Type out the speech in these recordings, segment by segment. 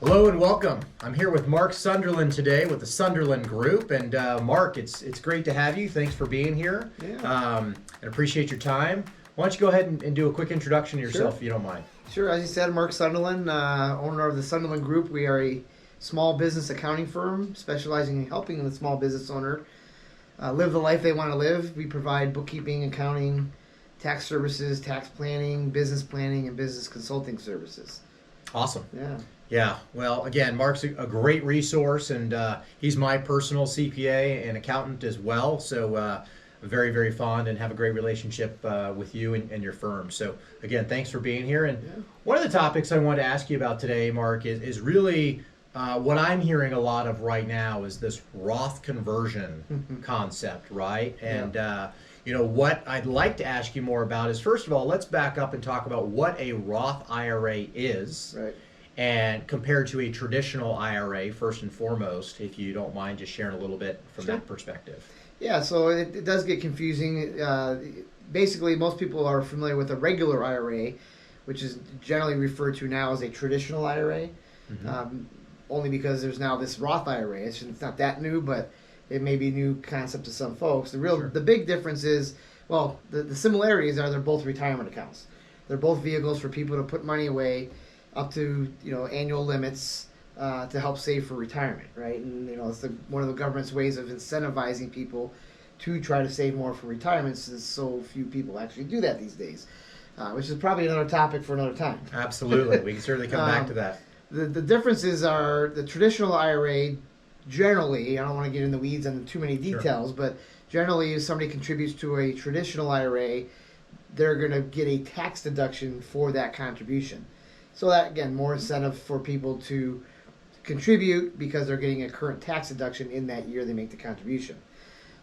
Hello and welcome. I'm here with Mark Sunderland today with the Sunderland Group. And Mark, it's great to have you. Thanks for being here. Yeah. And appreciate your time. Why don't you go ahead and do a quick introduction to yourself, Sure. if you don't mind. Sure, as you said, Mark Sunderland, owner of the Sunderland Group. We are a small business accounting firm specializing in helping the small business owner live the life they want to live. We provide bookkeeping, accounting, tax services, tax planning, and business consulting services. Awesome. Yeah. Yeah, well, again, Mark's a great resource, and he's my personal CPA and accountant as well. So very, very fond and have a great relationship with you and your firm. So again, thanks for being here. And one of the topics I wanted to ask you about today, Mark, is really what I'm hearing a lot of right now is this Roth conversion concept, right? And what I'd like to ask you more about is, first of all, let's back up and talk about what a Roth IRA is. Right. And compared to a traditional IRA, first and foremost, if you don't mind just sharing a little bit from Sure. that perspective. Yeah, so it does get confusing. Basically, most people are familiar with a regular IRA, which is generally referred to now as a traditional IRA, only because there's now this Roth IRA. It's not that new, but it may be a new concept to some folks. The big difference is, well, the similarities are they're both retirement accounts. They're both vehicles for people to put money away up to annual limits to help save for retirement, right? And it's one of the government's ways of incentivizing people to try to save more for retirement, since so few people actually do that these days, which is probably another topic for another time. Absolutely, we can certainly come back to that. The differences are the traditional IRA. Generally, I don't want to get in the weeds on too many details, but generally, if somebody contributes to a traditional IRA, they're going to get a tax deduction for that contribution. So that, again, more incentive for people to contribute because they're getting a current tax deduction in that year they make the contribution.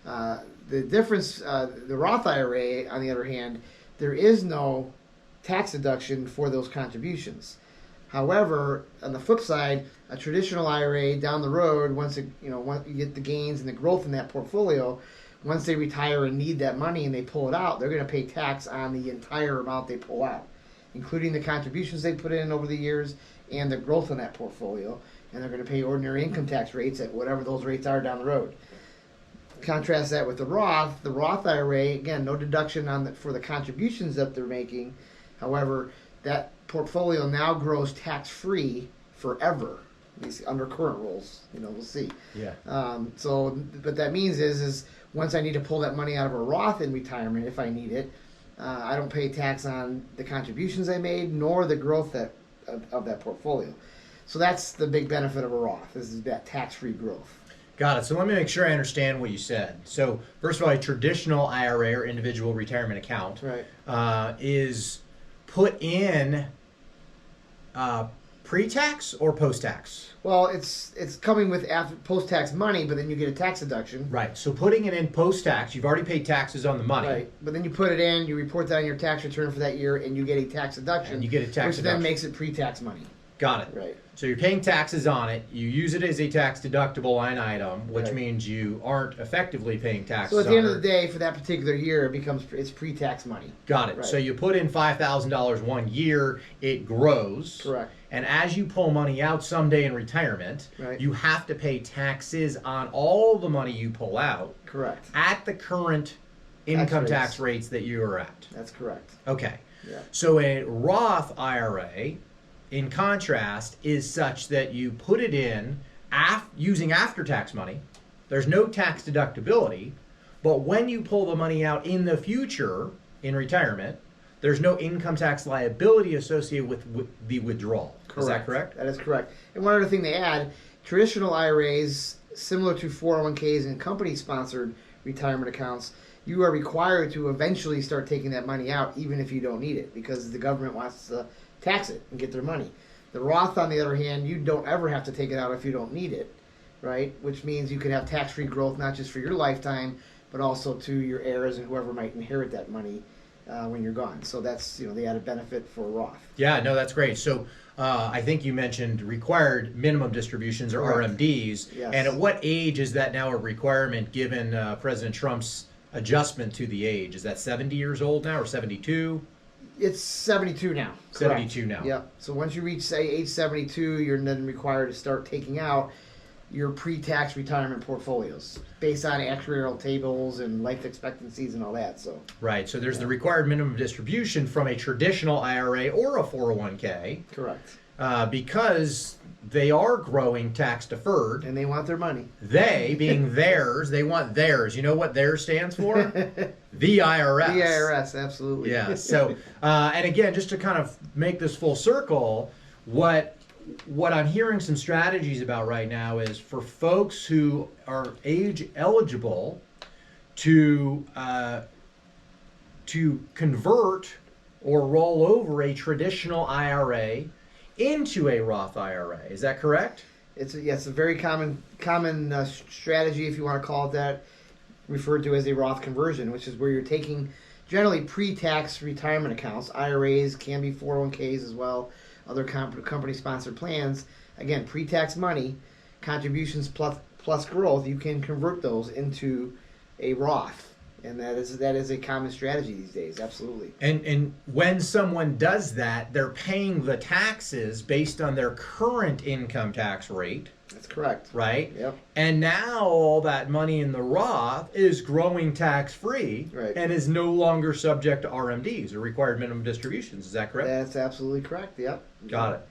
The difference, the Roth IRA, on the other hand, there is no tax deduction for those contributions. However, on the flip side, a traditional IRA down the road, once you get the gains and the growth in that portfolio, once they retire and need that money and they pull it out, they're going to pay tax on the entire amount they pull out, including the contributions they put in over the years and the growth in that portfolio, and they're going to pay ordinary income tax rates at whatever those rates are down the road. Contrast that with the Roth IRA, again, no deduction for the contributions that they're making. However, that portfolio now grows tax-free forever, at least under current rules. We'll see. Yeah. So what that means is once I need to pull that money out of a Roth in retirement, if I need it, I don't pay tax on the contributions I made, nor the growth of that portfolio. So that's the big benefit of a Roth, is that tax-free growth. Got it. So let me make sure I understand what you said. So first of all, a traditional IRA or individual retirement account is put in pre-tax or post-tax? Well, it's coming with post-tax money, but then you get a tax deduction. Right. So putting it in post-tax, you've already paid taxes on the money. Right. But then you put it in, you report that on your tax return for that year, and you get a tax deduction. And you get a tax which deduction. then makes it pre-tax money. Got it. Right. So you're paying taxes on it. You use it as a tax deductible line item, which means you aren't effectively paying taxes. So at the end of the day, for that particular year, it's pre-tax money. Got it. Right. So you put in $5,000 one year, it grows. Correct. And as you pull money out someday in retirement, you have to pay taxes on all the money you pull out. Correct. At the current income tax rates that you are at. That's correct. Okay. Yeah. So a Roth IRA, in contrast, is such that you put it in using after-tax money. There's no tax deductibility, but when you pull the money out in the future in retirement, there's no income tax liability associated with the withdrawal. Correct. Is that correct? That is correct. And one other thing they add, traditional IRAs, similar to 401ks and company-sponsored retirement accounts, you are required to eventually start taking that money out even if you don't need it, because the government wants to tax it and get their money. The Roth, on the other hand, you don't ever have to take it out if you don't need it, right? Which means you could have tax-free growth not just for your lifetime, but also to your heirs and whoever might inherit that money when you're gone. So that's the added benefit for Roth. Yeah, no, that's great. So I think you mentioned required minimum distributions or RMDs. Yes. And at what age is that now a requirement given President Trump's adjustment to the age? Is that 70 years old now or 72? It's 72 now. Correct. 72 now. Yep. So once you reach, say, age 72, you're then required to start taking out your pre-tax retirement portfolios based on actuarial tables and life expectancies and all that. So Right. So there's the required minimum distribution from a traditional IRA or a 401k correct. because they are growing tax deferred. And they want their money. They, being theirs, they want theirs. You know what theirs stands for? The IRS. The IRS, absolutely. Yeah. So, and again, just to kind of make this full circle, what I'm hearing some strategies about right now is for folks who are age eligible to convert or roll over a traditional IRA into a Roth IRA. Is that correct? It's a very common strategy, if you want to call it that, referred to as a Roth conversion, which is where you're taking generally pre-tax retirement accounts. IRAs can be 401ks as well, other company-sponsored plans. Again, pre-tax money, contributions plus growth. You can convert those into a Roth, and that is a common strategy these days. Absolutely. And when someone does that, they're paying the taxes based on their current income tax rate. That's correct. Right? Yep. And now all that money in the Roth is growing tax-free Right. and is no longer subject to RMDs or required minimum distributions. Is that correct? That's absolutely correct. Yep. Got it.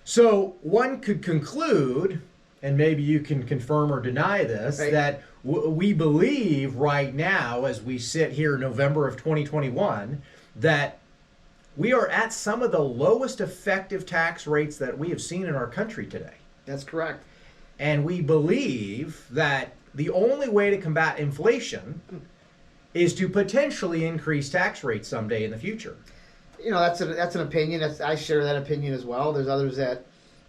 So one could conclude, and maybe you can confirm or deny this, Right. that we believe right now, as we sit here November of 2021, that we are at some of the lowest effective tax rates that we have seen in our country today. That's correct. And we believe that the only way to combat inflation is to potentially increase tax rates someday in the future. You know, that's an opinion. I share that opinion as well. There's others that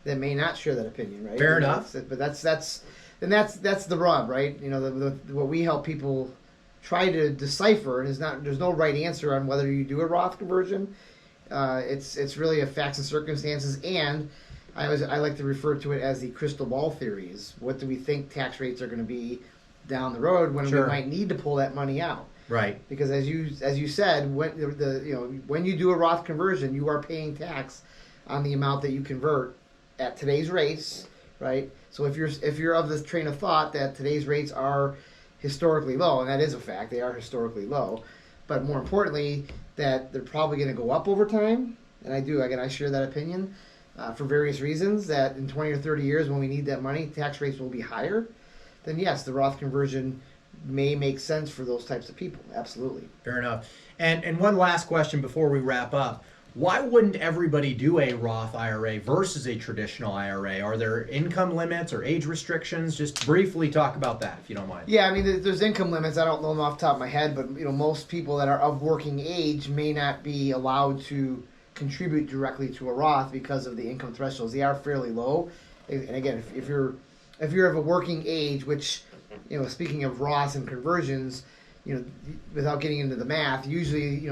may not share that opinion, right? Fair enough. But that's the rub, right? You know, what we help people try to decipher is there's no right answer on whether you do a Roth conversion. It's really a facts and circumstances, and I like to refer to it as the crystal ball theories. What do we think tax rates are going to be down the road when Sure. we might need to pull that money out? Right. Because as you said, when you do a Roth conversion, you are paying tax on the amount that you convert at today's rates, right? So if you're of this train of thought that today's rates are historically low, and that is a fact, they are historically low, but more importantly, that they're probably going to go up over time, and I share that opinion for various reasons, that in 20 or 30 years when we need that money, tax rates will be higher, then yes, the Roth conversion may make sense for those types of people. Absolutely. Fair enough. And one last question before we wrap up. Why wouldn't everybody do a Roth IRA versus a traditional IRA? Are there income limits or age restrictions? Just briefly talk about that, if you don't mind. Yeah, I mean, there's income limits. I don't know them off the top of my head, but most people that are of working age may not be allowed to contribute directly to a Roth because of the income thresholds. They are fairly low. And again, if you're of a working age, which, speaking of Roths and conversions, without getting into the math, usually,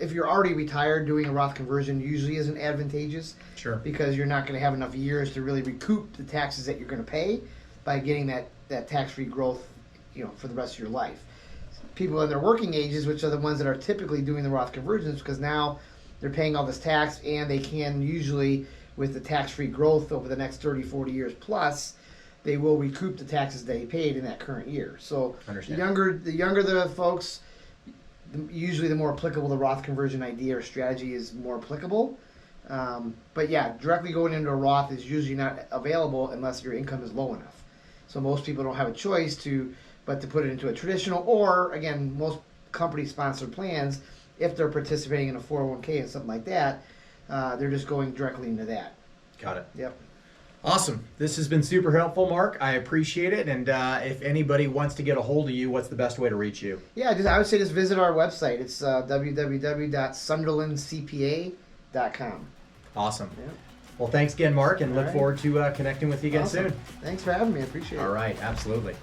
if you're already retired, doing a Roth conversion usually isn't advantageous. Sure. Because you're not going to have enough years to really recoup the taxes that you're going to pay by getting that tax-free growth, for the rest of your life. People in their working ages, which are the ones that are typically doing the Roth conversions, because now they're paying all this tax, and they can usually, with the tax-free growth over the next 30, 40 years plus, they will recoup the taxes they paid in that current year. So the younger the folks, usually the more applicable the Roth conversion idea or strategy is more applicable. But yeah, directly going into a Roth is usually not available unless your income is low enough. So most people don't have a choice but to put it into a traditional, or again, most company-sponsored plans, if they're participating in a 401k and something like that, they're just going directly into that. Got it. Yep. Awesome. This has been super helpful, Mark. I appreciate it. And if anybody wants to get a hold of you, what's the best way to reach you? Yeah, I would say just visit our website. It's www.sunderlandcpa.com. Awesome. Yeah. Well, thanks again, Mark, and All look right. forward to connecting with you again Awesome. soon. Thanks for having me. I appreciate it. All right. Absolutely.